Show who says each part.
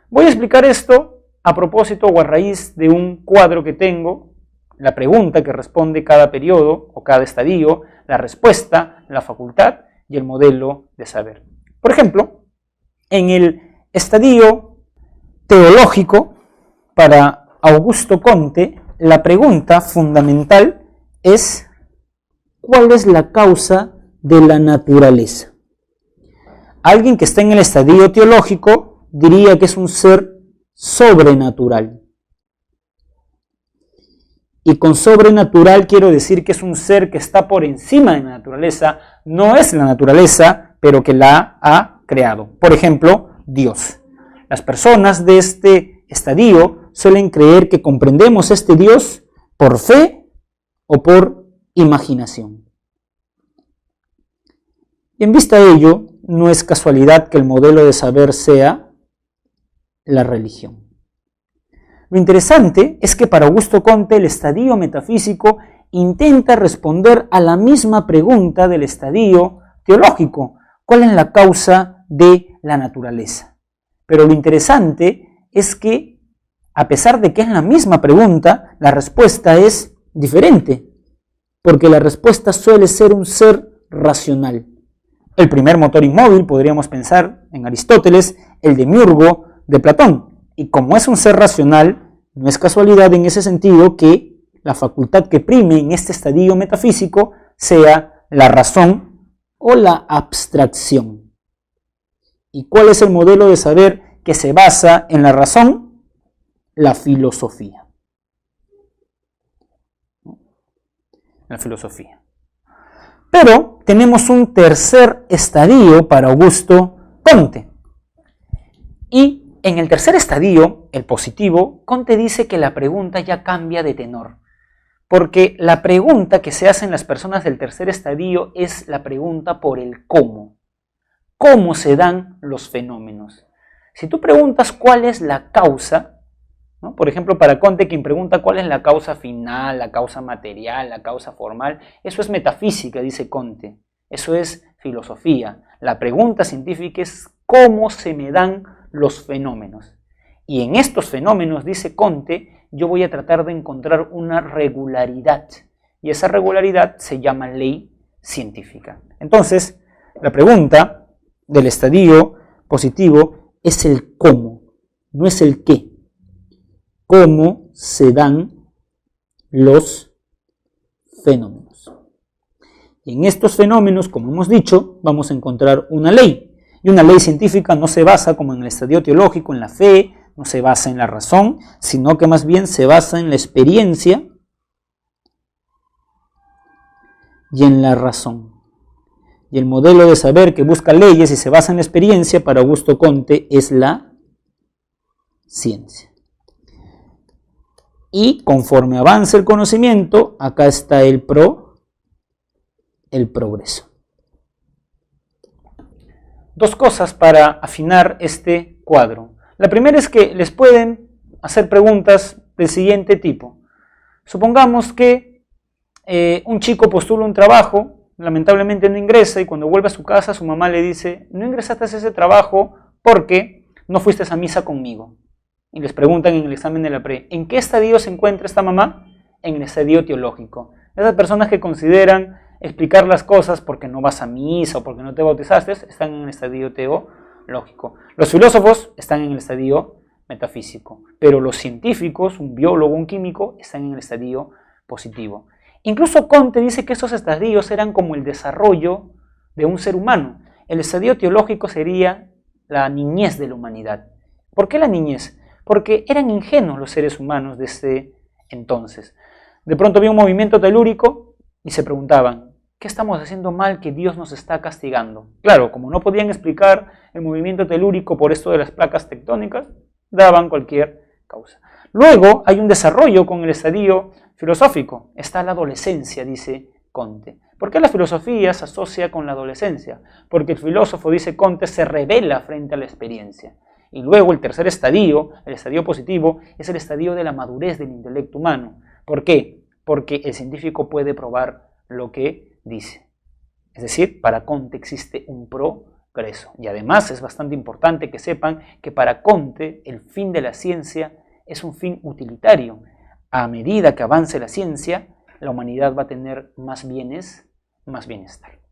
Speaker 1: Voy a explicar esto a propósito o a raíz de un cuadro que tengo, la pregunta que responde cada periodo o cada estadio, la respuesta, la facultad y el modelo de saber. Por ejemplo, en el estadio teológico, para Augusto Comte, la pregunta fundamental es: ¿cuál es la causa de la naturaleza? Alguien que está en el estadio teológico diría que es un ser sobrenatural. Y con sobrenatural quiero decir que es un ser que está por encima de la naturaleza, no es la naturaleza, pero que la ha creado. Por ejemplo, Dios. Las personas de este estadio suelen creer que comprendemos este Dios por fe o por imaginación. Y en vista de ello, no es casualidad que el modelo de saber sea la religión. Lo interesante es que para Augusto Comte el estadio metafísico intenta responder a la misma pregunta del estadio teológico: ¿cuál es la causa de la naturaleza? Pero lo interesante es que, a pesar de que es la misma pregunta, la respuesta es diferente, porque la respuesta suele ser un ser racional. El primer motor inmóvil, podríamos pensar en Aristóteles, el demiurgo de Platón. Y como es un ser racional, no es casualidad en ese sentido que la facultad que prime en este estadio metafísico sea la razón o la abstracción. ¿Y cuál es el modelo de saber que se basa en la razón? La filosofía. La filosofía. Pero tenemos un tercer estadio para Augusto Comte. Y en el tercer estadio, el positivo, Comte dice que la pregunta ya cambia de tenor. Porque la pregunta que se hacen las personas del tercer estadio es la pregunta por el cómo. ¿Cómo se dan los fenómenos? Si tú preguntas cuál es la causa, ¿no? Por ejemplo, para Comte, quien pregunta cuál es la causa final, la causa material, la causa formal, eso es metafísica, dice Comte. Eso es filosofía. La pregunta científica es cómo se me dan los fenómenos. Y en estos fenómenos, dice Comte, yo voy a tratar de encontrar una regularidad. Y esa regularidad se llama ley científica. Entonces, la pregunta del estadio positivo es el cómo, no es el qué. ¿Cómo se dan los fenómenos? Y en estos fenómenos, como hemos dicho, vamos a encontrar una ley. Y una ley científica no se basa, como en el estadio teológico, en la fe, no se basa en la razón, sino que más bien se basa en la experiencia y en la razón. Y el modelo de saber que busca leyes y se basa en la experiencia, para Augusto Comte, es la ciencia. Y conforme avanza el conocimiento, acá está el progreso. Dos cosas para afinar este cuadro. La primera es que les pueden hacer preguntas del siguiente tipo. Supongamos que un chico postula un trabajo, lamentablemente no ingresa, y cuando vuelve a su casa su mamá le dice: no ingresaste a ese trabajo porque no fuiste a misa conmigo. Y les preguntan en el examen de la pre: ¿en qué estadio se encuentra esta mamá? En el estadio teológico. Esas personas que consideran explicar las cosas porque no vas a misa o porque no te bautizaste están en el estadio teológico. Los filósofos están en el estadio metafísico, pero los científicos, un biólogo, un químico, están en el estadio positivo. Incluso Comte dice que esos estadios eran como el desarrollo de un ser humano. El estadio teológico sería la niñez de la humanidad. ¿Por qué la niñez? Porque eran ingenuos los seres humanos de ese entonces. De pronto había un movimiento telúrico y se preguntaban: ¿qué estamos haciendo mal que Dios nos está castigando? Claro, como no podían explicar el movimiento telúrico por esto de las placas tectónicas, daban cualquier causa. Luego hay un desarrollo con el estadio filosófico. Está la adolescencia, dice Comte. ¿Por qué la filosofía se asocia con la adolescencia? Porque el filósofo, dice Comte, se revela frente a la experiencia. Y luego el tercer estadio, el estadio positivo, es el estadio de la madurez del intelecto humano. ¿Por qué? Porque el científico puede probar lo que dice. Es decir, para Comte existe un pro progreso. Y además es bastante importante que sepan que para Comte el fin de la ciencia es un fin utilitario. A medida que avance la ciencia, la humanidad va a tener más bienes, más bienestar.